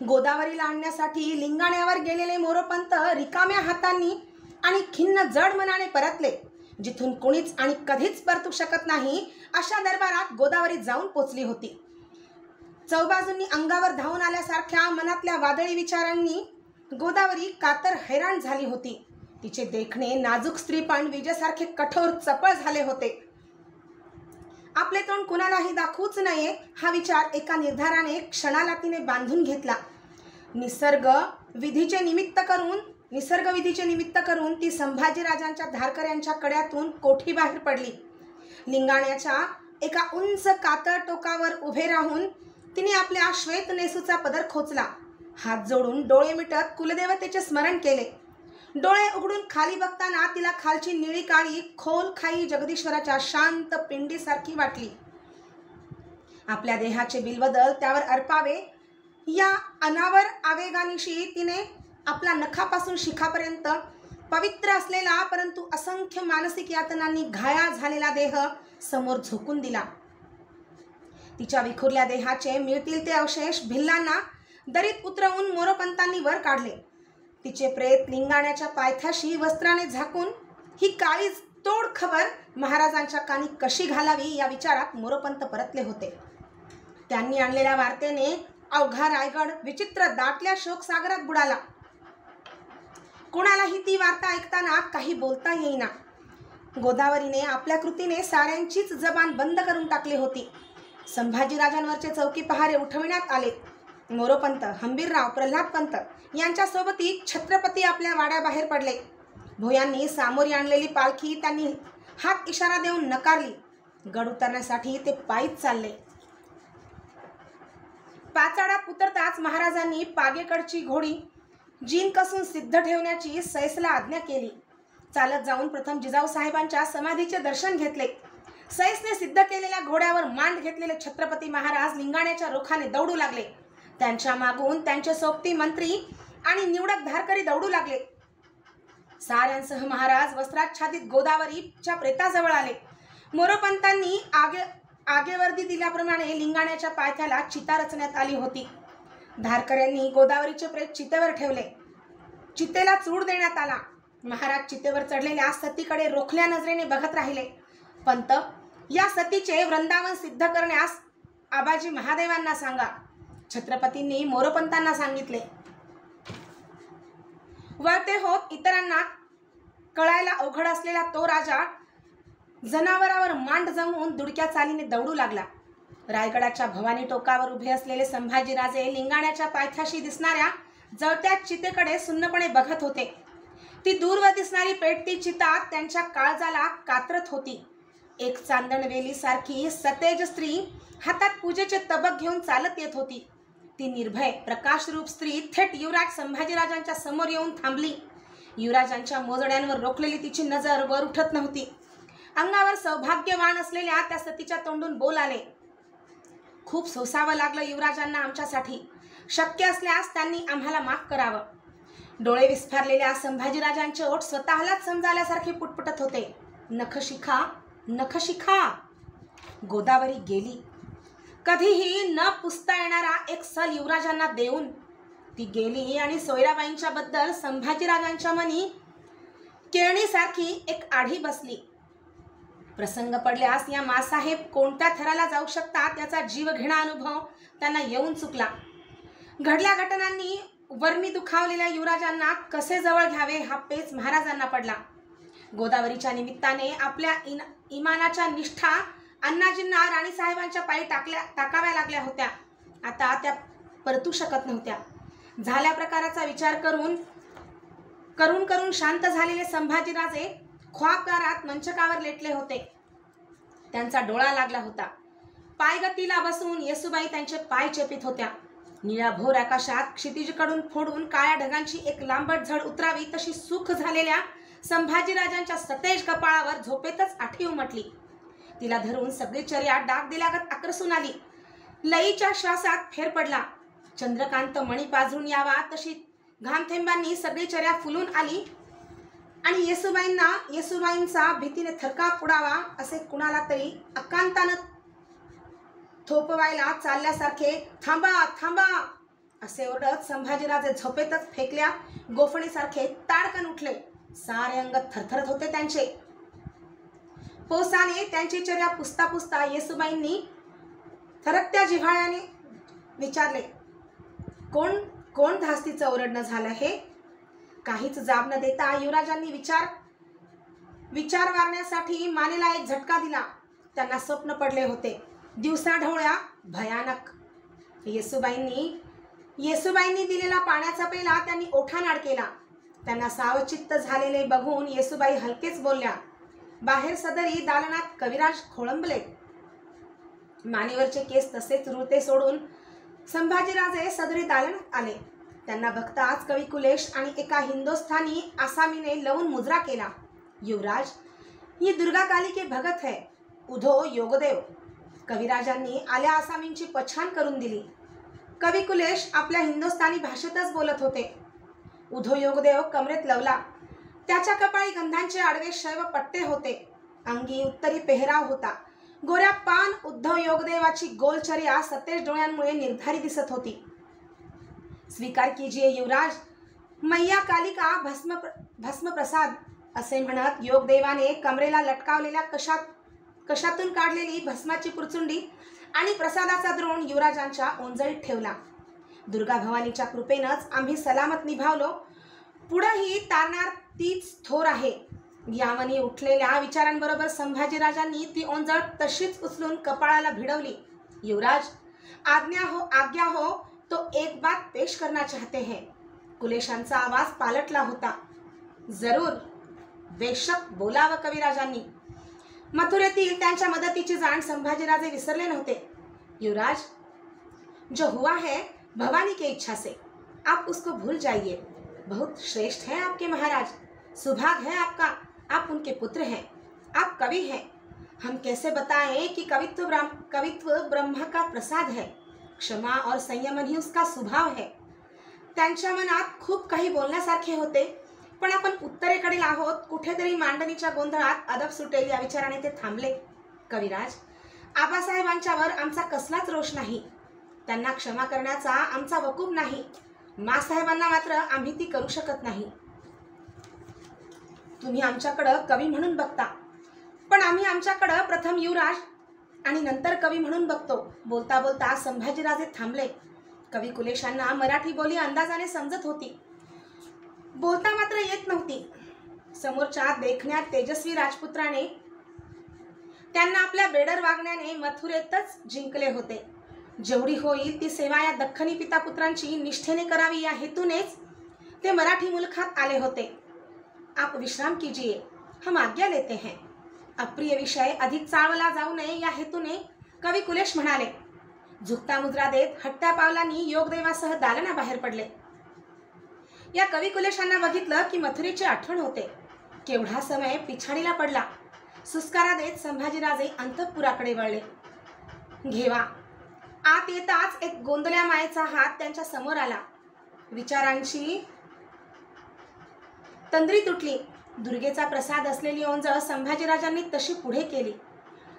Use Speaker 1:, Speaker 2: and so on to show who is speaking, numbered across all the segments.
Speaker 1: गोदावरीला आणण्यासाठी लिंगाण्यावर गेलेले मोरोपंत रिकाम्या हातांनी आणि खिन्न जड मनाने परतले. जिथून कुणीच आणि कधीच परतू शकत नाही अशा दरबारात गोदावरी जाऊन पोचली होती. चौबाजूंनी अंगावर धावून आल्यासारख्या मनातल्या वादळी विचारांनी गोदावरी कातर हैराण झाली होती. तिचे देखणे नाजूक स्त्रीपण विजेसारखे कठोर चपळ झाले होते. आपले तोंड कुणालाही दाखवूच नये हा विचार एका निर्धाराने क्षणाला तिने बांधून घेतला. निसर्ग विधीचे निमित्त करून ती संभाजीराजांच्या धारकऱ्यांच्या कड्यातून कोठी बाहेर पडली. लिंगाण्याच्या एका उंच कातळ टोकावर उभे राहून तिने आपल्या श्वेत नेसूचा पदर खोचला. हात जोडून डोळे मिटत कुलदेवतेचे स्मरण केले. डोळे उघडून खाली बघताना तिला खालची निळी काळी खोल खाई जगदीश्वराच्या शांत पिंडीसारखी वाटली. आपल्या देहाचे बिलबदल त्यावर अर्पावे या अनावर आवेगानिशी तिने आपला नखापासून शिखापर्यंत पवित्र असलेला परंतु असंख्य मानसिक यातनांनी घायाळ झालेला देह समोर झोकून दिला. तिच्या विखुरल्या देहाचे मिळतील ते अवशेष भिल्लांना दरीत उतरवून मोरोपंतांनी वर काढले. तिचे प्रेत लिंगाण्याच्या पायथ्याशी वस्त्राने झाकून ही काळी तोड खबर महाराजांच्या कानी कशी घालावी या विचारात मोरोपंत परतले होते. त्यांनी आणलेल्या वार्तेने अवघा रायगड विचित्र दाटल्या शोकसागरात बुडाला. कोणालाही ती वार्ता ऐकताना काही बोलता येईना. गोदावरीने आपल्या कृतीने साऱ्यांचीच जबान बंद करून टाकली होती. संभाजीराजांवरचे चौकी पहारे उठविण्यात आले. मोरोपंत, हंबीरराव, प्रल्हादपंत यांच्या सोबती छत्रपती आपल्या वाड्याबाहेर पडले. भोयांनी सामोरी आणलेली पालखी त्यांनी हात इशारा देऊन नकारली. गड उतरण्यासाठी ते पायीच चालले. पाचाडात उतरताच महाराजांनी पागेकडची घोडी जीन कसून सिद्ध ठेवण्याची सैसला आज्ञा केली. चालत जाऊन प्रथम जिजाऊ साहेबांच्या समाधीचे दर्शन घेतले. सैसने सिद्ध केलेल्या घोड्यावर मांड घेतलेले छत्रपती महाराज लिंगाण्याच्या रोखाने दौडू लागले. त्यांच्या मागून त्यांचे सोबती मंत्री आणि निवडक धारकरी दौडू लागले. साऱ्यांसह महाराज वस्त्राच्छादित गोदावरीच्या प्रेताजवळ आले. मोरोपंतांनी आगेवर्दी दिल्याप्रमाणे लिंगाण्याच्या पायथ्याला चिता रचण्यात आली होती. धारकऱ्यांनी गोदावरीचे प्रेत चितेवर ठेवले. चितेला चूड देण्यात आला. महाराज चितेवर चढलेल्या सतीकडे रोखल्या नजरेने बघत राहिले. पंत, या सतीचे वृंदावन सिद्ध करण्यास आबाजी महादेवांना सांगा. छत्रपतींनी मोरोपंतांना सांगितले. वळते होत इतरांना कळायला अवघड असलेला तो राजा जनावरावर मांड जमवून दुडक्या चालीने दौडू लागला. रायगडाच्या भवानी टोकावर उभे असलेले संभाजीराजे लिंगाण्याच्या पायथ्याशी दिसणाऱ्या जळत्या चितेकडे सुन्नपणे बघत होते. ती दूरवर दिसणारी पेटती चिता त्यांच्या काळजाला कातरत होती. एक चांदणवेली सारखी सतेज स्त्री हातात पूजेचे तबक घेऊन चालत येत होती. ती निर्भय प्रकाशरूप स्त्री थेट युवराज संभाजीराजांच्या समोर येऊन थांबली. युवराजांच्या मोजड्यांवर रोखलेली तिची नजर वर उठत नव्हती. अंगावर सौभाग्यवान असलेल्या त्या सतीच्या तोंडून बोल आले. खूप सोसावं लागलं युवराजांना आमच्यासाठी. शक्य असल्यास त्यांनी आम्हाला माफ करावं. डोळे विस्फारलेल्या संभाजीराजांचे ओठ स्वतःलाच समजाल्यासारखे पुटपुटत होते. नखशिखा, नखशिखा. गोदावरी गेली. कधीही न पुसता येणारा एक सल युवराजांना देऊन ती गेली आणि सोयराबाईंच्या बद्दल संभाजीराजांच्या मनी केळणीसारखी एक आढी बसली. प्रसंग पडल्यास या मासाहेब कोणत्या थराला जाऊ शकतात याचा जीवघेणा अनुभव त्यांना येऊन चुकला. घडल्या घटनांनी वर्मी दुखावलेल्या युवराजांना कसे जवळ घ्यावे हा पेच महाराजांना पडला. गोदावरीच्या निमित्ताने आपल्या इमानाच्या निष्ठा अण्णाजींना राणीसाहेबांच्या पायी टाकाव्या लागल्या होत्या. आता त्या परतू शकत नव्हत्या. झाल्या प्रकाराचा विचार करून शांत झालेले संभाजीराजे ख्वाबगारात मंचकावर लेटले होते. त्यांचा डोळा लागला होता. पायगतीला बसून येसूबाई त्यांचे पाय चेपित होत्या. निळ्या भोर आकाशात क्षितिजकडून फोडून काळ्या ढगांची एक लांबट झड उतरावी तशी सुख झालेल्या संभाजीराजांच्या सतेज कपाळावर झोपेतच आठी उमटली. तिला धरून सगळी चर्या डाग दिल्यागत आकर्षून आली. लईच्या श्वासात फेर पडला. चंद्रकांत मणी पाझरून यावा तशी घामथेंबांनी सगळी चर्या फुलून आली आणि येसूबाईंचा भीतीने थरकाप उडावा असे कुणाला तरी अकांतानं थोपवायला चालल्यासारखे थांबा थांबा असे ओरडत संभाजीराजे झोपेतच फेकल्या गोफणीसारखे ताडकन उठले. सारे अंग थरथरत होते त्यांचे. पोसाने त्यांची चर्या पुसता पुसता येसूबाईंनी थरकत्या जिव्हाळ्याने विचारले, कोण कोण धास्तीचं ओरडणं झालं हे? काहीच जाब न देता युवराजांनी विचार वारण्यासाठी मानेला एक झटका दिला. त्यांना स्वप्न पडले होते, दिवसाढवळ्या भयानक. येसूबाईंनी दिलेला पाण्याचा पेला त्यांनी ओठानाड केला. त्यांना सावचित्त झालेले बघून येसूबाई हलकेच बोलल्या. बाहेर सदरी दालनात कविराज खोळंबले. मानेवरचे केस तसेच रुळते सोडून संभाजीराजे सदरी दालनात आले. त्यांना बघताच कवी कुलेश आणि एका हिंदुस्थानी आसामीने लवून मुजरा केला. युवराज, ये दुर्गा काली के भगत है, उधो योगदेव. कविराजांनी आल्या आसामींची पछाण करून दिली. कवी कुलेश आपल्या हिंदुस्थानी भाषेतच बोलत होते. उधो योगदेव कमरेत लवला. त्याच्या कपाळी गंधांचे आडवे शैव पट्टे होते. अंगी उत्तरी पेहराव होता. गोऱ्या पान उद्धव योगदेवाची गोलचर्या सतेज डोळ्यांमुळे निर्धारी दिसत होती. स्वीकार कीजिए युवराज, मैया कालिका भस्म प्रसाद, असे म्हणत योगदेवाने कमरेला लटकावलेल्या कशातून काढलेली भस्माची पुरचुंडी आणि प्रसादाचा द्रोण युवराजांच्या ओंजळीत ठेवला. दुर्गा भवानीच्या कृपेनंच आम्ही सलामत निभावलो. पुढेही तारणार तीच थोर आहे. यावनी उठलेल्या विचारांबरोबर संभाजीराजांनी ती ओंजळ तशीच उचलून कपाळाला भिडवली. युवराज, आज्ञा हो तो एक बात पेश करना चाहते हैं. कुलेशांचा आवाज पालटला होता. जरूर, बेशक, बोलावं कविराजांनी. मथुरेतील त्यांच्या मदतीची जाण संभाजीराजे विसरले नव्हते. युवराज, जो हुआ है भवानी के इच्छा से, आप उसको भूल जाइए. बहुत श्रेष्ठ है आपके महाराज. सुभाग है आपका, आप उनके पुत्र हैं. आप कवि हैं. हम कैसे बताएं कि कवित्व ब्रह्मा का प्रसाद है. क्षमा और संयमन ही उसका स्वभाव है. त्यांच्या मनात खूप काही बोलण्यासारखे होते, पण आपण उत्तरेकडील आहोत. कुठेतरी मांडणीच्या गोंधळात अदब सुटेल या विचाराने ते थांबले. कविराज, आबासाहेबांच्यावर आमचा कसलाच रोष नाही. त्यांना क्षमा करण्याचा आमचा वकूफ नाही. मासाहेबांना मात्र आम्ही ती करू शकत नाही. तुम्ही आमच्याकडं कवी म्हणून बघता, पण आम्ही आमच्याकडं प्रथम युवराज आणि नंतर कवी म्हणून बघतो. बोलता बोलता संभाजीराजे थांबले. कवी कुलेशांना मराठी बोली अंदाजाने समजत होती, बोलता मात्र येत नव्हती. समोरच्या देखण्यात तेजस्वी राजपुत्राने त्यांना आपल्या बेडर वागण्याने मथुरेतच जिंकले होते. जेवढी होईल ती सेवा या दख्खनी पितापुत्रांची निष्ठेने करावी या हेतूनेच ते मराठी मुलखात आले होते. आप विश्राम कीजिए, हम आज्ञा लेते हैं. अप्रिय विषय अधिक चाळवला जाऊ नये या हेतूने कवी कुलेश म्हणाले. झुकता मुद्रा देत हट्ट्या पावलांनी योगदेवासह दालनाबाहेर पडले. या कवी कुलेशांना बघितलं की मथुरेची आठवण होते. केवढा समय पिछाडीला पडला. सुस्कारा देत संभाजीराजे अंतःपुराकडे वळले. घेवा. आत येताच एक गोंधल्या मायेचा हात त्यांच्या समोर आला. विचारांची तंद्री तुटली. दुर्गेचा प्रसाद असलेली ओंजळ संभाजीराजांनी तशी पुढे केली.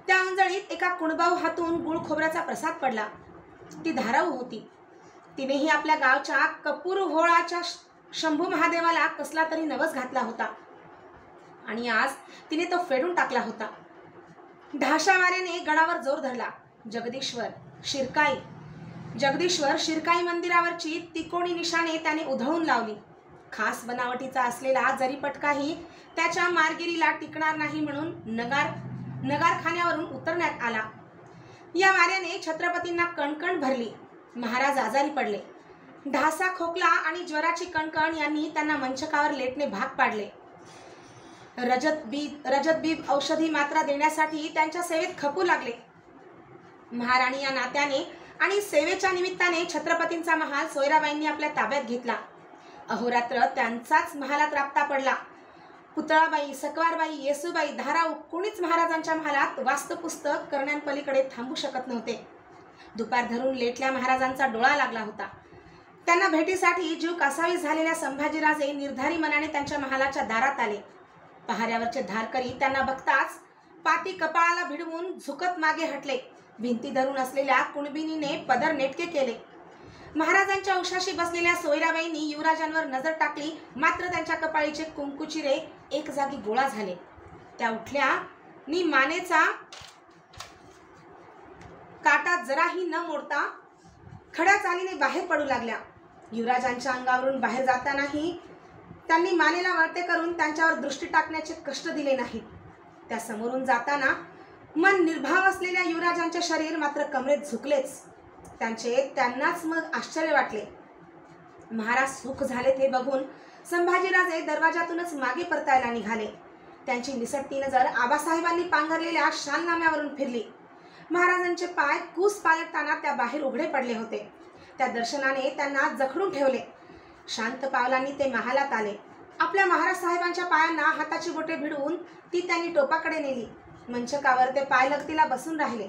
Speaker 1: त्या ओंजळीत एका कुणबाऊ हातून गुळ खोबऱ्याचा प्रसाद पडला. ती धाराऊ होती. तिनेही आपल्या गावच्या कपूर होळाच्या शंभू महादेवाला कसला तरी नवस घातला होता आणि आज तिने तो फेडून टाकला होता. ढाशा वाऱ्याने गडावर जोर धरला. जगदीश्वर शिरकाई मंदिरावरची तिकोणी निशाणे त्याने उधळून लावली. खास बनावटीचा असलेला जरीपटकाही त्याच्या मार्गिरीला टिकणार नाही म्हणून नगारखान्यावरून उतरण्यात आला. या वाऱ्याने छत्रपतींना कणकण भरली. महाराज आजारी पडले. ढासा, खोकला आणि ज्वराची कणकण यांनी त्यांना मंचकावर लेटणे भाग पाडले. रजतबीब औषधी मात्रा देण्यासाठी त्यांच्या सेवेत खपू लागले. महाराणी या नात्याने आणि सेवेच्या निमित्ताने छत्रपतींचा महाल सोयराबाईंनी आपल्या ताब्यात घेतला. अहोरात्र त्यांचाच महालात राबता पडला. पुतळाबाई, सकवारबाई, येसूबाई, धाराऊ कोणीच महाराजांच्या महालात वास्तुपुस्तक करण्यापलीकडे थांबू शकत नव्हते. दुपार धरून लेटल्या महाराजांचा डोळा लागला होता. त्यांना भेटीसाठी जीव कासावीस झालेल्या संभाजीराजे निर्धारी मनाने त्यांच्या महालाच्या दारात आले. पहाऱ्यावरचे धारकरी त्यांना बघताच पाती कपाळाला भिडवून झुकत मागे हटले. भिंती धरून असलेल्या कुणबिनीने पदर नेटके केले. महाराजांच्या उशाशी बसलेल्या सोयराबाईंनी युवराजांवर नजर टाकली, मात्र त्यांच्या कपाळीचे कुंकुचिरे एक जागी गोळा झाले. त्या उठल्या नि मानेचा काटा जराही न मोडता खड्या चालीने बाहेर पडू लागल्या. युवराजांच्या अंगावरून बाहेर जातानाही त्यांनी मानेला वळते करून त्यांच्यावर दृष्टी टाकण्याचे कष्ट दिले नाहीत. त्या समोरून जाताना मन निर्भाव असलेल्या युवराजांचे शरीर मात्र कमरेत झुकलेच. त्यांनाच मग आश्चर्य वाटले. महाराज सुख झाले ते बघून संभाजीराजे दरवाजातूनच मागे परतायला निघाले. त्यांची निसटती नजर आबासाहेबांनी पांघरलेल्या शालनाम्यावरून फिरली. महाराजांचे पाय कूस पालटताना त्या बाहेर उघडे पडले होते. त्या दर्शनाने त्यांना जखडून ठेवले. शांत पावलांनी ते महालात आले. आपल्या महाराज साहेबांच्या पायांना हाताची बोटे भिडवून ती त्यांनी टोपाकडे नेली. मंचकावर ते पाय लगतीला बसून राहिले.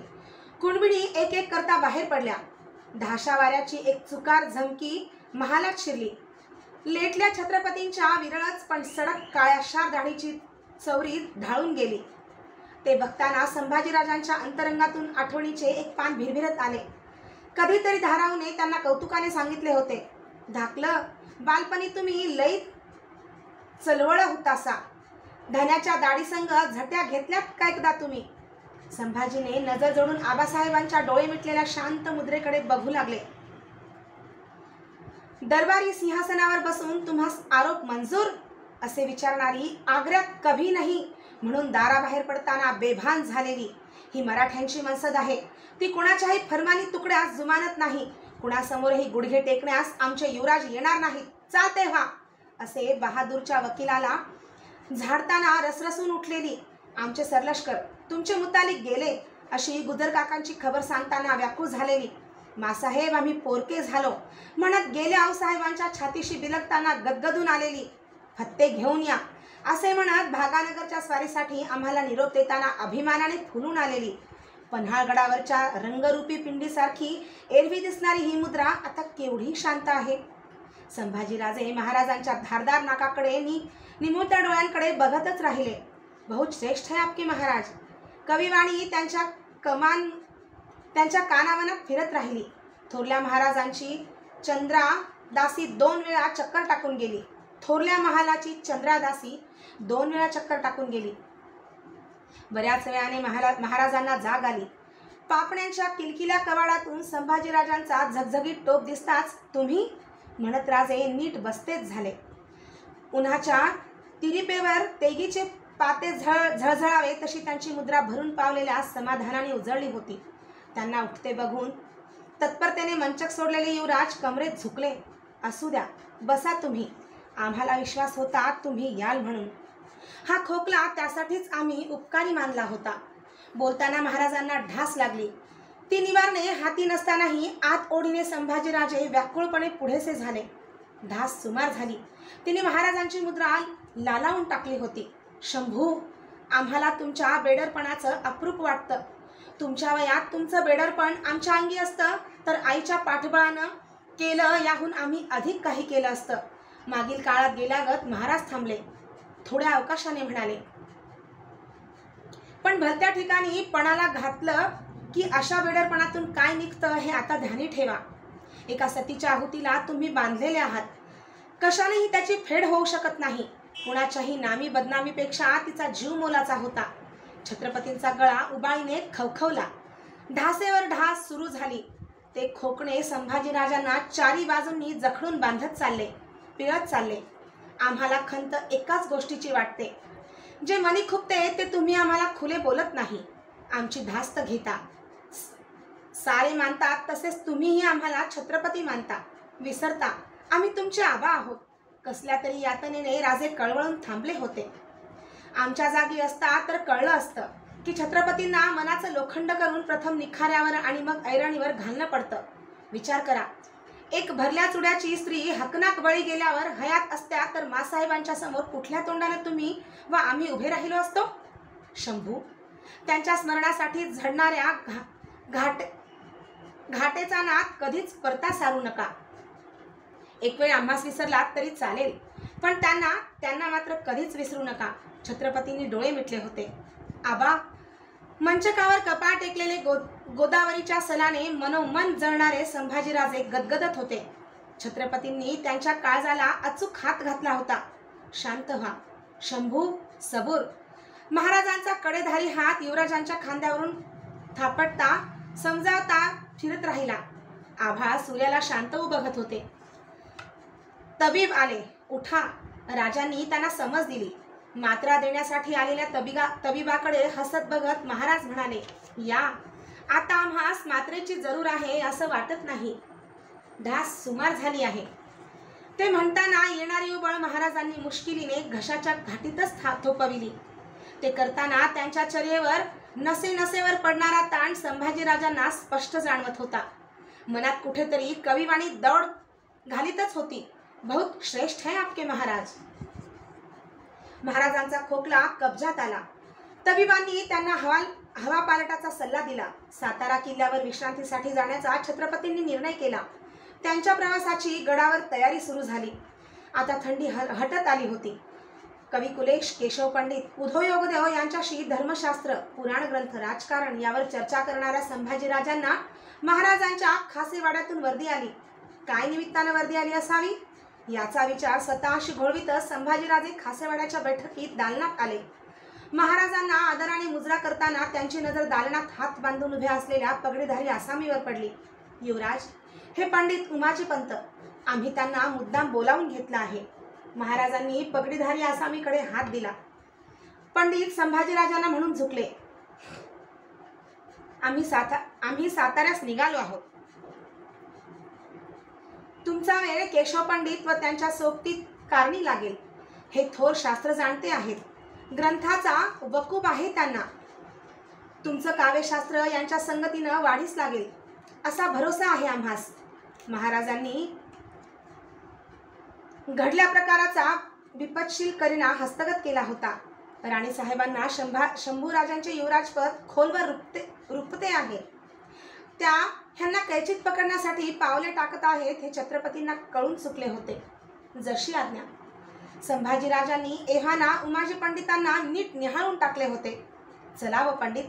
Speaker 1: कुणबिणी एक एक करता बाहेर पडल्या. धाशा वाऱ्याची एक चुकार झमकी महालात शिरली. लेटल्या छत्रपतींच्या विरळच पण सडक काळ्याशार दाढीची चौरी ढाळून गेली. ते बघताना संभाजीराजांच्या अंतरंगातून आठवणीचे एक पान भिरभिरत आले. कधीतरी धाराऊने त्यांना कौतुकाने सांगितले होते, धाकलं बालपणी तुम्ही लई चलवळ होतासा. धन्याच्या दाढीसंग झट्या घेतल्यात का एकदा तुम्ही? संभाजीने नजर जोडून आबासाहेबांच्या डोळे मिटलेल्या शांत मुद्रेकडे बघू लागले. दरबारी सिंहासनावर बसून तुम्हास आरोप मंजूर असे विचारणारी आग्र्यात कभी नाही म्हणून दाराबाहेर पडताना बेभान झालेली ही मराठ्यांची मनसद आहे. ती कुणाच्याही फरमानी तुकड्यास जुमानत नाही. कुणासमोरही गुडघे टेकण्यास आमचे युवराज येणार नाहीत. चालते व्हा असे बहादूरच्या वकिलाला झाडताना रसरसून उठलेली आमचे सरलष्कर तुमचे मुतालिक गेले अशी गुजर काकांची खबर सांगताना व्याकुळ झालेली मासाहेब आम्ही पोरके झालो म्हणत गेल्या आऊसाहेबांच्या छातीशी बिलगताना गदगदून आलेली फत्ते घेऊन या असे म्हणत भागानगरच्या स्वारीसाठी आम्हाला निरोप देताना अभिमानाने फुलून आलेली पन्हाळगडावरच्या रंगरूपी पिंडीसारखी एरवी दिसणारी ही मुद्रा आता केवढी शांत आहे. संभाजीराजे महाराजांच्या धारदार नाकाकडे निमुळत्या डोळ्यांकडे बघतच राहिले. बहुत श्रेष्ठ है आपके महाराज. कविवाणी त्यांच्या कानावनात फिरत राहिली. थोरल्या महाराजांची चंद्रादासी 2 वेळा चक्कर टाकून गेली. थोरल्या महालाची चंद्रादासी 2 वेळा चक्कर टाकून गेली. बऱ्याच वेळाने महाराजांना जाग आली. पापण्यांच्या किलकिल्या कवाडातून संभाजीराजांचा झगझगीत टोप दिसताच तुम्ही म्हणत राजे नीट बसतेच झाले. उन्हाच्या तिरिपेवर तेगीचे पाते झळझळावे तशी त्यांची मुद्रा भरून पावलेल्या समाधानाने उजळली होती. त्यांना उठते बघून तत्परतेने मंचक सोडलेले युवराज कमरेत झुकले. असू द्या, बसा तुम्ही. आम्हाला विश्वास होता तुम्ही याल म्हणून. हा खोकला त्यासाठीच आम्ही उपकारी मानला होता. बोलताना महाराजांना ढास लागली. ती निवारणे हाती नसतानाही आत ओढीने संभाजीराजे व्याकुळपणे पुढेसे झाले. ढास सुमार झाली. तिने महाराजांची मुद्रा लालावून टाकली होती. शंभू, आम्हाला तुमच्या बेडरपणाचं अप्रूप वाटतं. तुमच्या वयात तुमचं बेडरपण आमच्या अंगी असतं तर आईच्या पाठबळानं केलं याहून आम्ही अधिक काही केलं असतं. मागील काळात गेल्यागत महाराज थांबले. थोड्या अवकाशाने म्हणाले, पण भलत्या ठिकाणी पणाला घातलं की अशा बेडरपणातून काय निघतं हे आता ध्यानी ठेवा. एका सतीच्या आहुतीला तुम्ही बांधलेले आहात. कशानेही त्याची फेड होऊ शकत नाही. कुणाच्याही नामी बदनामीपेक्षा तिचा जीव मोलाचा होता. छत्रपतींचा गळा उबाळीने खवखवला. ढासेवर ढास सुरू झाली. ते खोकणे संभाजीराजांना चारी बाजूंनी जखडून बांधत चालले, पिळत चालले. आम्हाला खंत एकाच गोष्टीची वाटते. जे मनी खुपते ते तुम्ही आम्हाला खुले बोलत नाही. आमची धास्त घेता. सारे मानतात तसेच तुम्हीही आम्हाला छत्रपती मानता. विसरता आम्ही तुमचे आबा आहोत. कसल्या तरी यातनेने राजे कळवळून थांबले होते. आमच्या जागी असता तर कळलं असतं की छत्रपतींना मनाचं लोखंड करून प्रथम निखाऱ्यावर आणि मग ऐरणीवर घालणं पडतं. विचार करा, एक भरल्या चुड्याची स्त्री हकनाक बळी गेल्यावर हयात असत्या तर मासाहेबांच्या समोर कुठल्या तोंडाने तुम्ही व आम्ही उभे राहिलो असतो? शंभू, त्यांच्या स्मरणासाठी झडणाऱ्या घाटेचा नाद कधीच परता सारू नका. एक वेळ आम्हास विसरलात तरी चालेल, पण त्यांना मात्र कधीच विसरू नका. छत्रपतींनी डोळे मिटले होते. आबा, मंचकावर कपाळ टेकलेले गोदावरीच्या सलाने मनोमन जळणारे संभाजीराजे गदगदत होते. छत्रपतींनी त्यांच्या काळजाला अचूक हात घातला होता. शांत व्हा शंभू, सबूर. महाराजांचा कडेधारी हात युवराजांच्या खांद्यावरून थापटता समजावता फिरत राहिला. आभा सूर्याला शांत बघत होते. तबीब आले. उठा. राजांनी त्यांना समज दिली. मात्रा देण्यासाठी आलेल्या तबीबाकडे हसत बघत महाराज म्हणाले, या आता आम्हास मात्रेची जरूर आहे असं वाटत नाही. ढास सुमार झाली आहे. ते म्हणताना येणारी उबळ महाराजांनी मुश्किलीने घशाच्या घाटीतच थोपविली. ते करताना त्यांच्या चर्येवर नसेनसेवर पडणारा ताण संभाजीराजांना स्पष्ट जाणवत होता. मनात कुठेतरी कविवाणी दौड घालीतच होती. बहुत श्रेष्ठ है आपके महाराज. महाराजांचा खोकला कब्जात आला. तबिबांनी त्यांना हवा पालटाचा सल्ला दिला. सातारा किल्ल्यावर विश्रांतीसाठी जाण्याचा छत्रपतींनी निर्णय केला. त्यांच्या प्रवासाची गडावर तयारी सुरू झाली. आता थंडी हटत आली होती. कवी कुलेश, केशव पंडित, उदयोगदेव यांच्याशी धर्मशास्त्र, पुराण ग्रंथ, राजकारण यावर चर्चा करणाऱ्या संभाजीराजांना महाराजांच्या खासेवाड्यातून वर्दी आली. काय निमित्तानं वर्दी आली असावी याचा विचार स्वतःशी घोळवीतच संभाजीराजे खासेवाड्याच्या बैठकीत दालनात आले. महाराजांना आदराने मुजरा करताना त्यांची नजर दालनात हात बांधून उभ्या असलेल्या पगडीधारी आसामीवर पडली. युवराज, हे पंडित उमाजी पंत. आम्ही त्यांना मुद्दाम बोलावून घेतला आहे. महाराजांनी पगडीधारी आसामीकडे हात दिला. पंडित संभाजीराजांना म्हणून झुकले, आम्ही साताऱ्यास निघालो आहोत. तुमचा वेळ केशव पंडित व त्यांच्या सोबतीत कारणी लागेल. हे थोर शास्त्र जाणते आहेत. ग्रंथाचा वकूफ आहे त्यांना. तुमचं काव्यशास्त्र यांच्या संगतीनं वाढीस लागेल असा भरोसा आहे आम्हास. महाराजांनी घडल्या प्रकाराचा विपतशील करिणा हस्तगत केला होता. राणी साहेबांना शंभूराजांचे युवराजपद खोलवर रुपते आहे. त्या ह्यांना कैचित पकडण्यासाठी पावले टाकत आहेत हे छत्रपतींना कळून चुकले होते. जशी आज्ञा. संभाजीराजांनी एव्हाना उमाजी पंडितांना नीट निहाळून टाकले होते. चला व पंडित.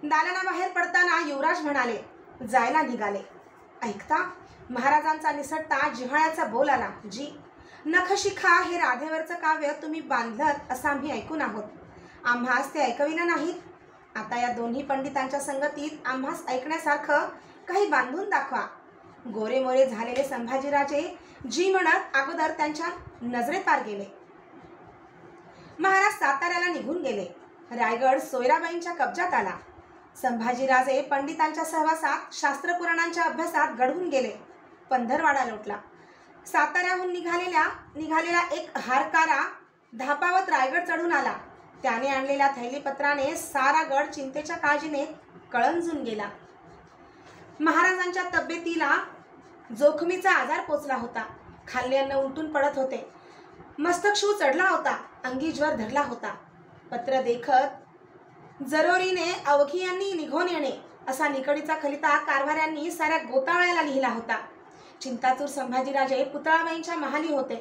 Speaker 1: दालनाबाहेर पडताना युवराज म्हणाले, जायला निघाले. ऐकता. महाराजांचा निसटता जिव्हाळ्याचा बोल आला. जी, नखशिखा हे राधेवरचं काव्य तुम्ही बांधलत असं आम्ही ऐकून आहोत. आम्हास ते ऐकविलं नाहीत. आता या दोन्ही पंडितांच्या संगतीत आम्हास ऐकण्यासारखं काही बांधून दाखवा. गोरे मोरे झालेले संभाजीराजे जी म्हणत अगोदर त्यांच्या नजरेपार गेले. महाराज साताऱ्याला निघून गेले. रायगड सोयराबाईंच्या कब्जात आला. संभाजीराजे पंडितांच्या सहवासात शास्त्रपुराणांच्या अभ्यासात गढून गेले. पंधरवाडा लोटला. साताऱ्याहून निघालेला एक हारकारा धापावत रायगड चढून आला. त्याने आणलेल्या थैलीपत्राने सारा गड चिंतेच्या काळजीने कळंजून गेला. महाराजांच्या तब्येतीला जोखमीचा आजार पोचला होता. खाल्ले अन्न उलटून पडत होते. मस्तकशू चढला होता. अंगी ज्वर धरला होता. पत्र देखत जरोरीने अवघियांनी निघून येणे असा निकडीचा खलिता कारभाऱ्यांनी साऱ्या गोतावळ्याला लिहिला होता. चिंतातूर संभाजीराजे पुतळाबाईंच्या महाली होते.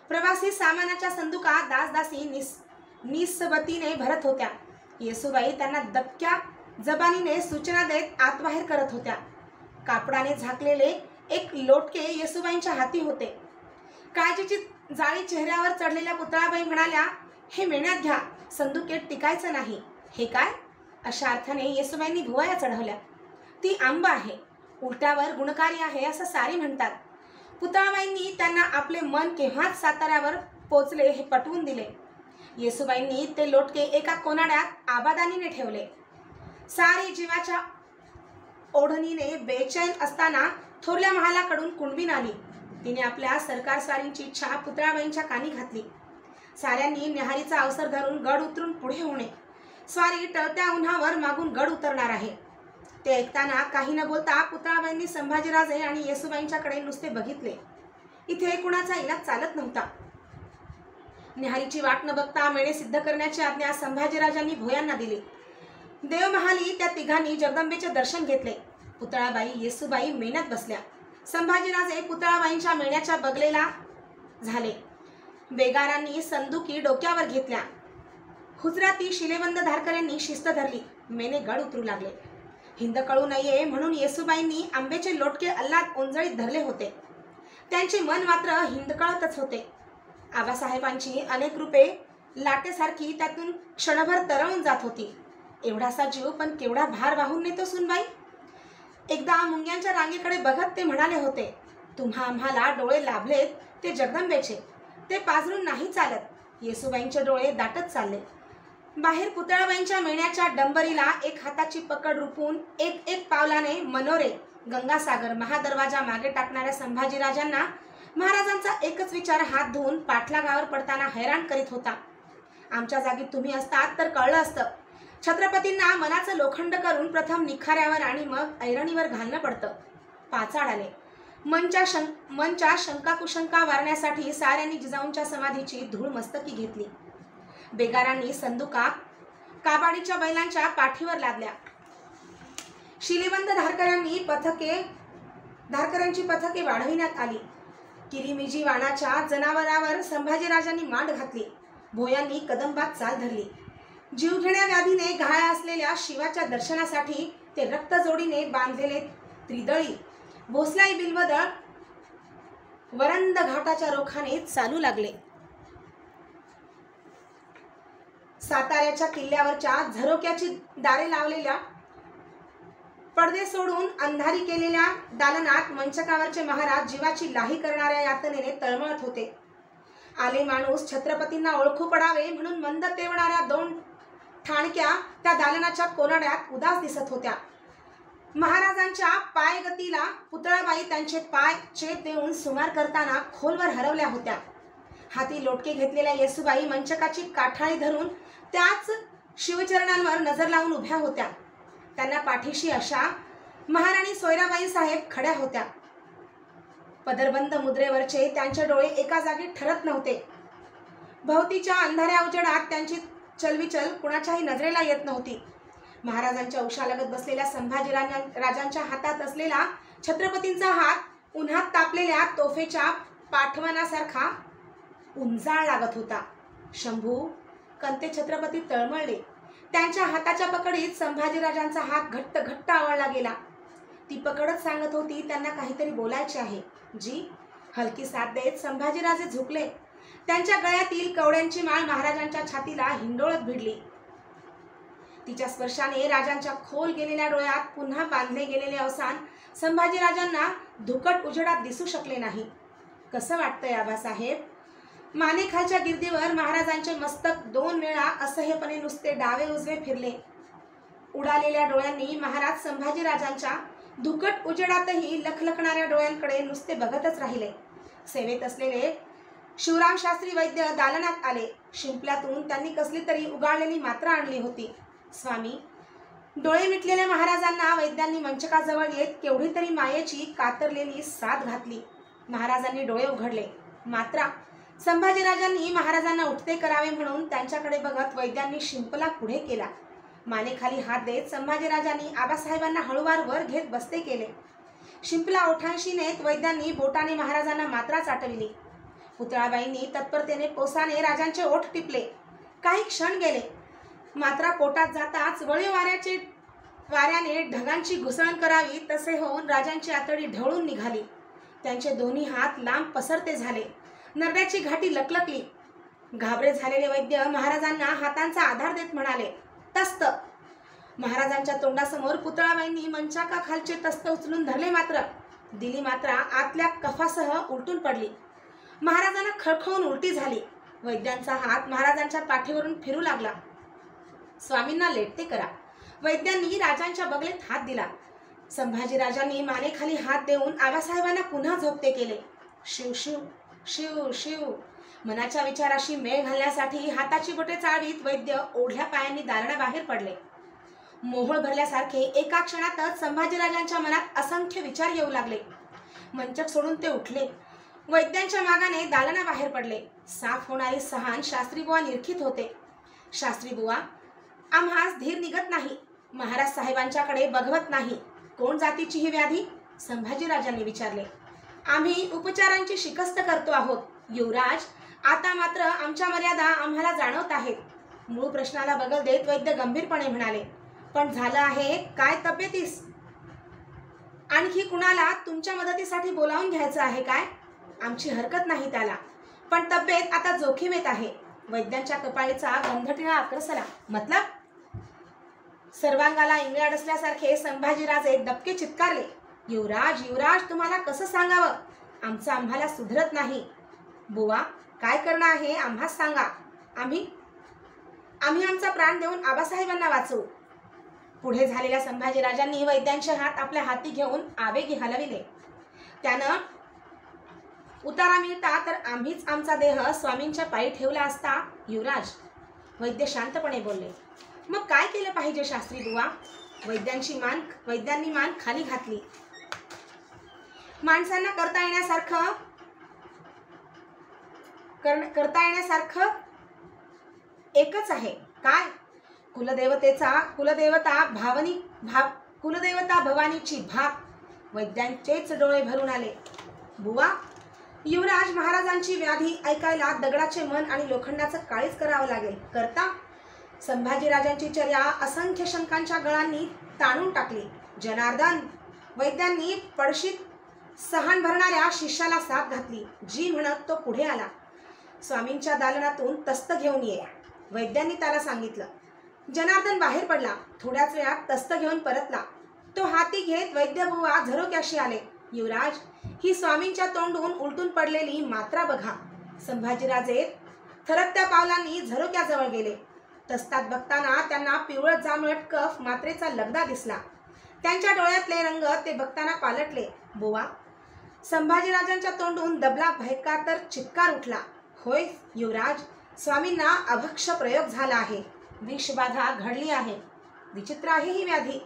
Speaker 1: प्रवासी सामानाच्या संदुका दासदासी निस्सबतीने भरत होत्या. येसुबाई त्यांना दबक्या जबानीने सूचना देत आतबाहेर करत होत्या. कापडाने झाकलेले एक लोटके येसुबाईंच्या हाती होते. काळजीची जाळी चेहऱ्यावर चढलेल्या पुतळाबाई म्हणाल्या, हे मेण्यात घ्या, संदुकेत टिकायचं नाही. हे काय? अशा अर्थाने येसुबाईंनी भुवया चढवल्या. ती आंब आहे, उलट्यावर गुणकारी आहे असं सारी म्हणतात. पुतळाबाईंनी त्यांना आपले मन केव्हाच साताऱ्यावर पोचले हे पटवून दिले. येसुबाईंनी ते लोटके एका कोनाड्यात आबादानीने ठेवले. सारी जीवाच्या ओढणीने बेचैन असताना थोरल्या महालाकडून कुणबीन आली. तिने आपल्या सरकार स्वारींची इच्छा पुतळाबाईंच्या कानी घातली. साऱ्यांनी न्याहारीचा अवसर धरून गड उतरून पुढे होणे. स्वारी टळत्या उन्हावर मागून गड उतरणार आहे. ते ऐकताना काही न बोलता पुतळाबाईंनी संभाजीराजे आणि येसुबाईंच्याकडे नुसते बघितले. इथे कुणाचा इलाज चालत नव्हता. न्याहारीची वाट न बघता मेणे सिद्ध करण्याची आज्ञा संभाजीराजांनी भोयांना दिली. देवमहाली त्या तिघांनी जगदंबेचे दर्शन घेतले. पुतळाबाई, येसुबाई मेण्यात बसल्या. संभाजीराजे पुतळाबाईंच्या मेण्याच्या बगलेला झाले. बेगारांनी संदुकी डोक्यावर घेतल्या. हुजराती शिलेबंद धारकऱ्यांनी शिस्त धरली. मेने गड उतरू लागले. हिंद कळू नये म्हणून येसूबाईंनी आंब्याचे लोटके अल्लात ओंजळीत धरले होते. त्यांचे मन मात्र हिंदकळतच होते. आबासाहेबांची अनेक रूपे लाटेसारखी त्यातून क्षणभर तरळून जात होती. एवढासा जीव पण केवढा भार वाहून नेतो सुनबाई. एकदा मुंग्यांच्या रांगेकडे बघत ते म्हणाले होते, तुम्हा आम्हाला डोळे लाभलेत ते जगदंबेचे, ते पाजरून नाही चालत. येसूबाईंचे डोळे दाटत चालले. बाहेर पुतळाबाईंच्या मेण्याच्या डंबरीला एक हाताची पकड रुपून एक एक पावलाने मनोरे गंगासागर महादरवाजा मागे टाकणाऱ्या संभाजीराजांना महाराजांचा एकच विचार हात धुवून पाठलागावर पडताना हैराण करीत होता. आमच्या जागी तुम्ही असतात तर कळलं असतं. छत्रपतींना मनाचं लोखंड करून प्रथम निखाऱ्यावर आणि मग ऐरणीवर घालणं पडतं. पाचाड आले. मनच्या शंका कुशंका वारण्यासाठी साऱ्यांनी जिजाऊंच्या समाधीची धूळ मस्तकी घेतली. बेगारांनी संदुका काबाडीच्या बैलांच्या पाठीवर लादल्या. शिलेबंद धारकऱ्यांची पथके वाढविण्यात आली. किरीमिजी वाणाच्या जनावरावर संभाजीराजांनी मांड घातली. भोयांनी कदंबात चाल धरली. जीवघेण्या व्याधीने घाया असलेल्या शिवाच्या दर्शनासाठी ते रक्तजोडीने बांधलेले त्रिदळी भोसलाई बिल्वदळ वरंद घाटाच्या रोखाने चालू लागले. साताऱ्याच्या किल्ल्यावरच्या झरोक्याची दारे लावलेल्या पडदे सोडून अंधारी केलेल्या दालनात मंचकावरचे महाराज जीवाची लाही करणाऱ्या यातनेने तळमळत होते. आले माणूस छत्रपतींना ओळखू पडावे म्हणून मंद तेवणाऱ्या 2 ठाणक्या त्या दालनाच्या कोनाड्यात उदास दिसत होत्या. महाराजांच्या पायगतीला पुतळाबाई त्यांचे पाय चेप देऊन सुमार करताना खोलवर हरवल्या होत्या. हाती लोटके घेतलेल्या येसूबाई मंचकाची काठाळी धरून त्याच शिवचरणांवर नजर लावून उभ्या होत्या. त्यांना पाठीशी अशा महाराणी सोयराबाई साहेब खड्या होत्या. पदरबंद मुद्रेवरचे त्यांचे डोळे एका जागी ठरत नव्हते. भोवतीच्या अंधाऱ्या उजेडात त्यांची चलविचल कुणाच्याही नजरेला येत नव्हती. महाराजांच्या उशालगत बसलेल्या संभाजीराजांच्या हातात असलेला छत्रपतींचा हात उन्हात तापलेल्या तोफेच्या पाठवणासारखा उंचाळ लागत होता. शंभू कंते छत्रपती तळमळले. त्यांच्या हाताच्या पकडीत संभाजीराजांचा हात घट्ट घट्ट आवळला गेला. ती पकडच सांगत होती त्यांना काहीतरी बोलायचे आहे. जी हलकी साथ देत संभाजीराजे झुकले. त्यांच्या गळ्यातील कवड्यांची माळ महाराजांच्या छातीला हिंडोळत भिडली. तिच्या स्पर्शाने राजांच्या खोल गेलेल्या डोळ्यात पुन्हा बांधले गेलेले अवसान संभाजीराजांना धुकट उजेडात दिसू शकले नाही. कसं वाटतंय आबासाहेब? मानेखालच्या गिरदीवर महाराजांचे मस्तक 2 वेळा असह्यपणे नुसते डावे उजवे फिरले. उडालेल्या डोळ्यांनी महाराज संभाजीराजांच्या धुकट उजेडातही लखलखणाऱ्या डोळ्यांकडे नुसते बघतच राहिले. सेवेत असलेले शिवराम शास्त्री वैद्य दालनात आले. शिंपल्यातून त्यांनी कसली तरी उगाळलेली मात्रा आणली होती. स्वामी, डोळे मिटलेल्या महाराजांना वैद्यांनी मंचकाजवळ येत केवढी तरी मायेची कातरलेली साथ घातली. महाराजांनी डोळे उघडले. मात्रा संभाजीराजांनी महाराजांना उठते करावे म्हणून त्यांच्याकडे बघत वैद्यांनी शिंपला पुढे केला. मानेखाली हात देत संभाजीराजांनी आबासाहेबांना हळूवार वर घेत बसते केले. शिंपला ओठांशी नेत वैद्यांनी बोटाने महाराजांना मात्रा चाटविली. पुतळाबाईंनी तत्परतेने पोसाने राजांचे ओठ टिपले. काही क्षण गेले. मात्रा पोटात जाताच वळीव वाऱ्याने ढगांची घुसळण करावी तसे होऊन राजांची आतडी ढवळून निघाली. त्यांचे दोन्ही हात लांब पसरते झाले. नरड्याची घाटी लकलकली. घाबरे झालेले वैद्य महाराजांना हातांचा आधार देत म्हणाले, तस्त. महाराजांच्या तोंडासमोर पुतळाबाईंनी मंचाकाखालचे तस्त उचलून धरले. मात्र दिली मात्रा आतल्या कफासह उलटून पडली. महाराजांना खळखळून उलटी झाली. वैद्यांचा हात महाराजांच्या पाठीवरून फिरू लागला. स्वामींना लेटते करा. वैद्यांनी राजांच्या बगलेत हात दिला. संभाजीराजांनी मानेखाली हात देऊन आबासाहेबांना पुन्हा झोपते केले. शिव शिव शिव शिव. मनाच्या विचाराशी मेळ घालण्यासाठी हाताची बोटे चाळवीत वैद्य ओढल्या पायांनी दालनाबाहेर पडले. मोहोळ भरल्यासारखे एका क्षणातच संभाजीराजांच्या मनात असंख्य विचार येऊ लागले. मंचक सोडून ते उठले. वैद्यांच्या मागाने दालनाबाहेर पडले. साफ होणारी सहान शास्त्रीबुवा निरखित होते. शास्त्रीबुवा, आम्हास धीर निघत नाही. महाराज साहेबांच्याकडे बघवत नाही. कोण जातीची ही व्याधी? संभाजीराजांनी विचारले. आम्ही उपचारांची शिकस्त करतो आहोत युवराज. आता मात्र आमच्या मर्यादा आम्हाला जाणवत आहेत. मूळ प्रश्नाला बगल देत वैद्य गंभीरपणे म्हणाले. पण झालं आहे काय तब्येतीस? आणखी कुणाला तुमच्या मदतीसाठी बोलावून घ्यायचं आहे काय? आमची हरकत नाही त्याला, पण तब्येत आता जोखीम येत आहे. वैद्यांच्या कपाळीचा गंधटिळा आकर्षला. मतलब? सर्वांगाला इंगळ्या डसल्यासारखे संभाजीराजे दबके चित्कारले. युवराज, युवराज, तुम्हाला कसं सांगावं? आमचं आम्हाला सुधरत नाही. बुवा, काय करणं आहे आम्हास सांगा. आम्ही आमचा प्राण देऊन आबासाहेबांना वाचवू. पुढे झालेल्या संभाजीराजांनी वैद्यांचे हात आपल्या हाती घेऊन आवेगी हलविले. त्यानं उतारा मिळता तर आम्हीच आमचा देह स्वामींच्या पायी ठेवला असता. युवराज, वैद्य शांतपणे बोलले. मग काय केलं पाहिजे शास्त्री बुवा? वैद्यांनी मान खाली घातली. माणसांना करता येण्यासारखं एकच आहे. काय? कुलदेवता भवानीची भाक. वैद्यांचेच डोळे भरून आले. बुवा, युवराज महाराजांची व्याधी ऐकायला दगडाचे मन आणि लोखंडाचं काळीच करावं लागेल. करता? संभाजीराजांची चर्या असंख्य शंकांच्या गळांनी ताणून टाकली. जनार्दन, वैद्यांनी पडशीत सहान भरणाऱ्या शिष्याला साथ घातली. जी म्हणत तो पुढे आला. स्वामींच्या दालनातून तस्त घेऊन ये. वैद्यांनी त्याला सांगितलं. जनार्दन बाहेर पडला. थोड्याच वेळात तस्त घेऊन परतला. तो हाती घेत वैद्यबुवा झरोक्याशी आले. युवराज, ही स्वामींच्या तोंडून उलटून पडलेली मात्रा बघा. संभाजीराजे थरकत्या पावलांनी झरोक्याजवळ गेले. तस्तात बघताना त्यांना पिवळट जांभळट कफ मात्रेचा लगदा दिसला. त्यांच्या डोळ्यातले रंग ते बघताना पालटले. बुवा, संभाजीराजांच्या तोंडून दबला भयंकर चित्कार उठला. होय युवराज, स्वामींना अभक्ष प्रयोग झाला आहे. विषबाधा घडली आहे. विचित्र आहे ही व्याधी.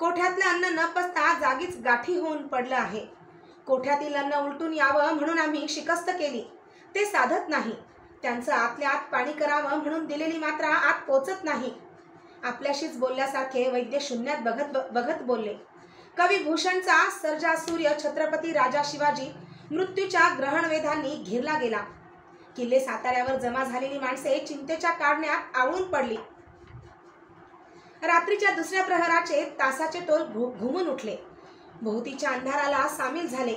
Speaker 1: कोठ्यातलं अन्न न पचता जागीच गाठी होऊन पडलं आहे. कोठ्यातील अन्न उलटून यावं म्हणून आम्ही शिकस्त केली, ते साधत नाही. त्यांचं आतल्या आत पाणी करावं म्हणून दिलेली मात्रा आत पोचत नाही. आपल्याशीच बोलल्यासारखे वैद्य शून्यात बघत बोलले. कवी भूषणचा सर्जा सूर्य छत्रपती राजा शिवाजी मृत्यूच्या ग्रहणवेधांनी घेरला गेला. किल्ले साताऱ्यावर जमा झालेली माणसे चिंतेच्या काढण्यात आवळून पडली. रात्रीच्या दुसऱ्या प्रहराचे तासाचे टोल घुमून उठले. भोवतीच्या अंधाराला सामील झाले.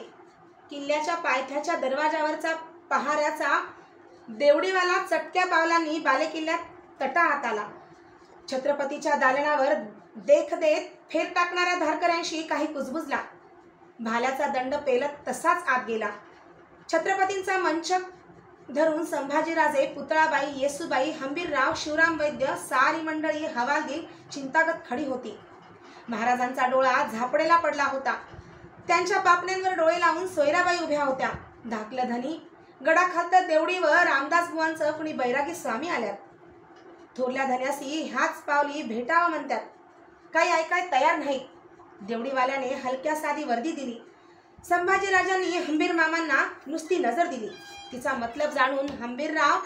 Speaker 1: किल्ल्याच्या पायथ्याच्या दरवाजावरचा पहाऱ्याचा देवडीवाला चटक्या पावलांनी बालेकिल्ल्यात तटाहात आला. छत्रपतीच्या दालनावर देख देत फेर टाकणाऱ्या धारकऱ्यांशी काही कुजबुजला. भाल्याचा दंड पेलत तसाच आत गेला. छत्रपतींचा मंचक धरून संभाजीराजे, पुतळाबाई, येसूबाई, हंबीरराव, शिवराम वैद्य सारी मंडळी हवालदिल चिंतागत खडी होती. महाराजांचा डोळा झापडेला पडला होता. त्यांच्या पापण्यांवर डोळे लावून सोयराबाई उभ्या होत्या. धाकलं धनी गडाखालत देवडीवर रामदास बुवांचं कुणी बैरागी स्वामी आल्यात. थोरल्या धन्यासी ह्याच पावली भेटावं म्हणतात. काही ऐकाय तयार नाहीत. देवडीवाल्याने हलक्या साधी वर्दी दिली. संभाजीराजांनी हंबीर मामांना नुसती नजर दिली. तिचा मतलब जाणून हंबीरराव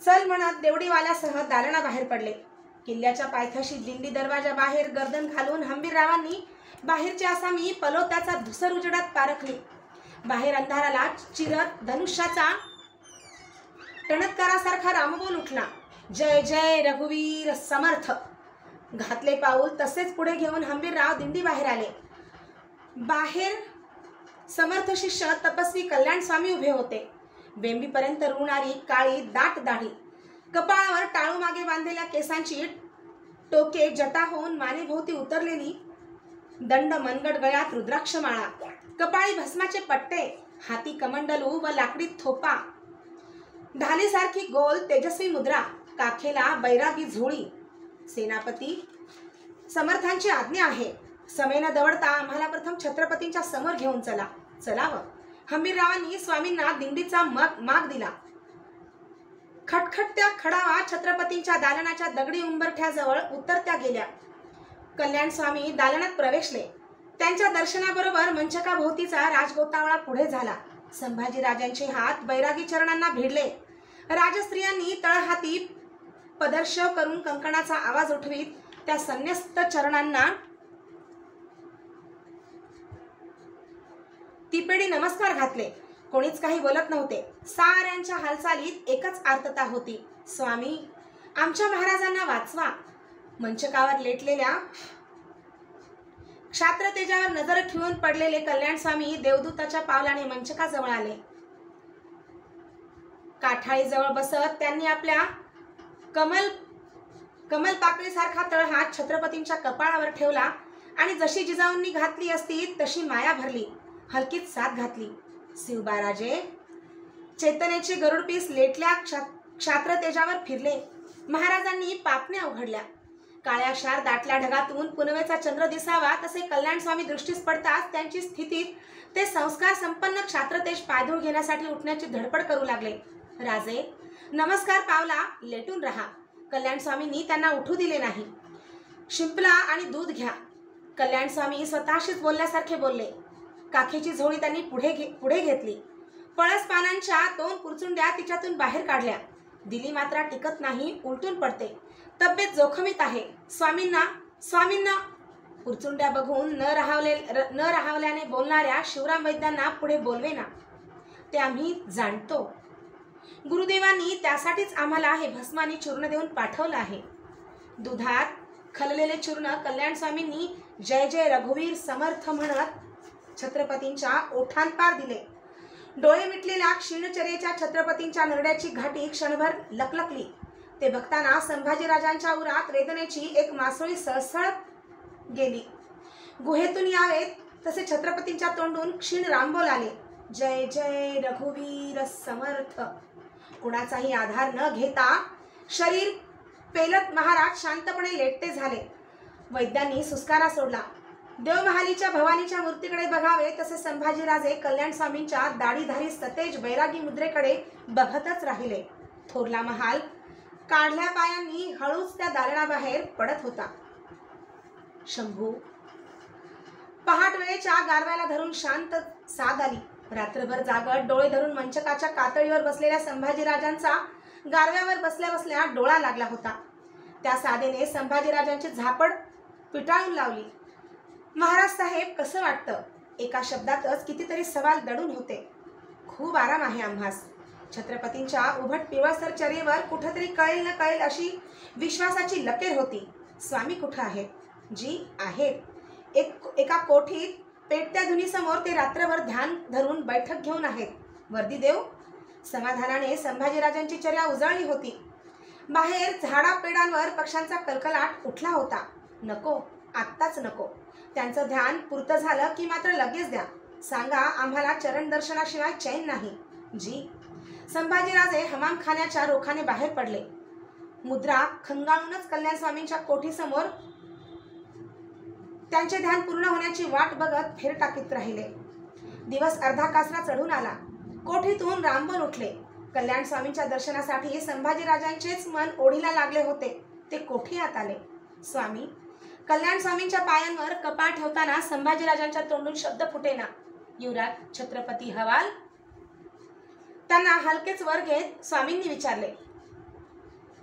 Speaker 1: चल म्हणत देवडीवाल्यासह दालनाबाहेर पडले. किल्ल्याच्या पायथ्याशी दिंडी दरवाजा बाहेर गर्दन घालून हंबीररावांनी बाहेरची आसामी पलोत्याचा धुसर उजेडात पारखली. बाहेर अंधाराला चिरत धनुष्याचा टणत्कारासारखा रामबोल उठला. जय जय रघुवीर समर्थ. घातले पाऊल तसेच पुढे घेऊन हंबीरराव दिंडी बाहेर आले. बाहेर समर्थ शिष्य तपस्वी कल्याण स्वामी उभे होते. बेंबीपर्यंत रुणारी काळी दाट दाढी, कपाळावर टाळू मागे बांधलेल्या केसांची टोके जटा होऊन मानेभोवती उतरलेली, दंड मनगट गळ्यात रुद्राक्षमाळा, कपाळी भस्माचे पट्टे, हाती कमंडलू व लाकडी थोपा, ढालीसारखी गोल तेजस्वी मुद्रा, काखेला बैरागी झोळी. सेनापती, समर्थांची आज्ञा आहे. समेनं दवडता आम्हाला प्रथम छत्रपतींच्या समोर घेऊन चलावं. हंबीररावांनी स्वामींना दिंडीचा माग दिला. खटखटत्या खडावा छत्रपतींच्या दालनाच्या दगडी उंबरठ्याजवळ उतरत्या गेल्या. कल्याण स्वामी दालनात प्रवेशले. त्यांच्या दर्शनाबरोबर मंचकाभोवतीचा राजगोतावळा पुढे झाला. संभाजीराजांचे हात बैरागी चरणांना भिडले. राजस्त्रियांनी तळहाती पदर्शव करून कंकणाचा आवाज उठवीत त्या संन्यस्त चरणांना तिपेडी नमस्कार घातले. कोणीच काही बोलत नव्हते. साऱ्यांच्या हालचालीत एकच आर्तता होती. स्वामी, आमच्या महाराजांना वाचवा. मंचकावर लेटलेल्या क्षात्र तेजावर नजर ठेवून पडलेले कल्याण स्वामी देवदूताच्या पावलाने मंचकाजवळ आले. काठाळीजवळ बसत त्यांनी आपल्या कमल पाकळीसारखा तळहात छत्रपतींच्या कपाळावर ठेवला आणि जशी जिजाऊंनी घातली असती तशी माया भरली, हलकीच साथ घातली. शिवबाराजे चेतनेचे गरुडपीस लेटल्या क्षात्र तेजावर फिरले. महाराजांनी पापण्या उघडल्या. काळ्या शार दाटल्या ढगातून पुनवेचा चंद्र दिसावा तसे कल्याण स्वामी दृष्टीस पडताच त्यांची स्थितीत ते संस्कार संपन्न क्षात्रतेज पायधूळ घेण्यासाठी उठण्याची धडपड करू लागले. राजे, नमस्कार पावला, लेटून रहा. कल्याण स्वामींनी त्यांना उठू दिले नाही. शिंपला आणि दूध घ्या. कल्याण स्वामी स्वतःशीच बोलल्यासारखे बोलले. काखेची झोळी त्यांनी पुढे घेतली. पळस पानांच्या 2 पुरचुंड्या तिच्यातून बाहेर काढल्या. दिली मात्र टिकत नाही, उलटून पडते. तब्येत जोखमीत आहे. स्वामींना पुरचुंड्या बघून न राहावल्याने बोलणाऱ्या शिवराम वैद्यांना पुढे बोलवेना. ते आम्ही जाणतो. गुरुदेवांनी त्यासाठीच आम्हाला हे भस्मानी चूर्ण देऊन पाठवलं आहे. दुधात खललेले चूर्ण कल्याण स्वामींनी जय जय रघुवीर समर्थ म्हणत छत्रपतींच्या ओठांपार दिले. डोळे मिटलेल्या क्षीणचर्येच्या छत्रपतींच्या नरड्याची घाटी क्षणभर लकलकली. ते बघताना संभाजीराजांच्या उरात वेदनेची एक मासोळी सळसळत गेली. गुहेतून यावेत तसे छत्रपतींच्या तोंडून क्षीण रामबोल आले. जय जय रघुवीर समर्थ. कुणाचाही आधार न घेता शरीर पेलत महाराज शांतपणे लेटते झाले. वैद्यांनी सुस्कारा सोडला. देवमहालीच्या भवानीच्या मूर्तीकडे बघावे तसे संभाजीराजे कल्याण स्वामींच्या दाढीधारी सतेज बैरागी मुद्रेकडे बघतच राहिले. थोरला महाल काढल्या पायांनी हळूच त्या दालनाबाहेर पडत होता. शंभू पहाट वेळेच्या गारव्याला धरून शांत साद आली. रात्रभर जागत डोळे धरून मंचकाच्या कातळीवर बसलेल्या संभाजीराजांचा गारव्यावर बसल्या बसल्या डोळा लागला होता. त्या साधेने संभाजीराजांची झापड पिटाळून लावली. महाराज साहेब, कसं वाटतं? एका शब्दातच कितीतरी सवाल दडून होते. खूप आराम आहे आम्हास. छत्रपतींच्या उभट पिवळसर चर्येवर कुठंतरी कळेल न कळेल अशी विश्वासाची लकेर होती. स्वामी कुठं आहेत? जी आहेत. एका कोठीत पेटत्या धुनीसमोर ते रात्रभर ध्यान धरून बैठक घेऊन आहेत. वर्दी देव. समाधानाने संभाजीराजांची चर्या उजळली होती. बाहेर झाडापेडांवर पक्ष्यांचा कलकलाट उठला होता. नको, आत्ताच नको. त्यांचं ध्यान पुरतं झालं की मात्र लगेच द्या. सांगा आम्हाला चरण दर्शनाशिवाय चैन नाही. जी. संभाजीराजे हमामखान्याच्या रोखाने बाहेर पडले. मुद्रा खंगाळूनच कल्याण स्वामींच्या कोठीसमोर त्यांचे ध्यान पूर्ण होण्याची वाट बघत फेर टाकीत राहिले. दिवस अर्धा कासरा चढून आला. कोठीतून रामबन उठले. कल्याण स्वामींच्या दर्शनासाठी संभाजीराजांचेच मन ओढीला लागले होते. ते कोठीत आले. स्वामी. कल्याण स्वामींच्या पायांवर कपाळ ठेवताना संभाजीराजांच्या तोंडून शब्द फुटेना. युवराज छत्रपती हवाल. त्यांना हलकेच वर घेत स्वामींनी विचारले.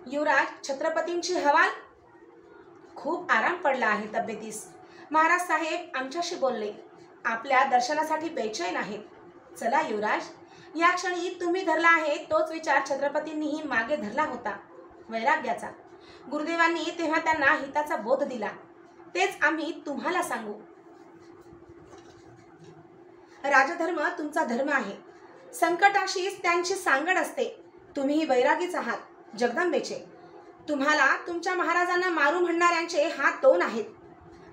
Speaker 1: युवराज छत्रपतींची हवाल. खूप आराम पडला आहे तब्येतीस. महाराज साहेब आमच्याशी बोलले. आपल्या दर्शनासाठी बेचैन आहेत. चला युवराज. या क्षणी तुम्ही धरला आहे तोच विचार छत्रपतींनीही मागे धरला होता, वैराग्याचा. गुरुदेवांनी तेव्हा त्यांना हिताचा बोध दिला. तेच आम्ही तुम्हाला सांगू. राजधर्म तुमचा धर्म आहे. संकटाशीच त्यांची सांगड असते. तुम्हीही वैरागीच आहात जगदंबेचे. तुम्हाला तुमच्या महाराजांना मारू म्हणणाऱ्यांचे हात 2 आहेत.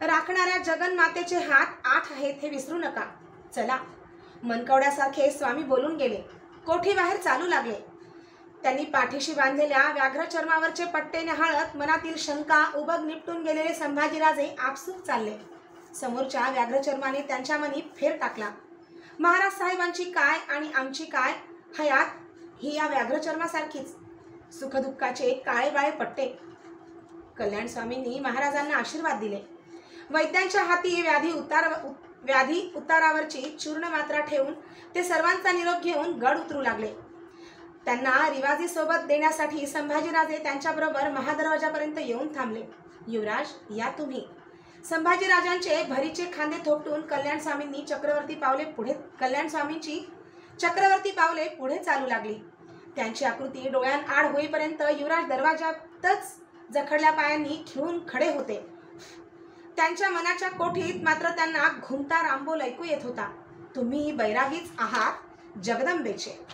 Speaker 1: राखणाऱ्या जगन्मातेचे हात 8 आहेत हे विसरू नका. चला. मनकवड्यासारखे स्वामी बोलून गेले. कोठीबाहेर चालू लागले. त्यांनी पाठीशी बांधलेल्या व्याघ्र चर्मावरचे पट्टे न्याहाळत मनातील शंका उबग निपटून गेलेले संभाजीराजे आपसूक चालले. समोरच्या व्याघ्रचर्माने त्यांच्या मनी फेर टाकला. महाराज साहेबांची काय आणि आमची काय हयात ही या व्याघ्रचर्मासारखीच. सुखदुःखाचे काळे बाळे पट्टे. कल्याण स्वामींनी महाराजांना आशीर्वाद दिले. वैद्यांच्या हाती व्याधी उतारावरची चूर्ण मात्रा ठेवून ते सर्वांचा निरोप घेऊन गड उतरू लागले. त्यांना रिवाजी सोबत देण्यासाठी संभाजीराजे त्यांच्याबरोबर महादरवाजापर्यंत येऊन थांबले. युवराज या तुम्ही. संभाजीराजांचे भरीचे खांदे थोपटून कल्याण स्वामींची चक्रवर्ती पावले पुढे चालू लागली. त्यांची आकृती डोळ्यांआड होईपर्यंत युवराज दरवाजातच जखडल्या पायांनी खिळून खडे होते. त्यांच्या मनाच्या कोठीत मात्र त्यांना घुमता रामबोल ऐकू येत होता. तुम्ही बैरागीच आहात जगदंबेचे.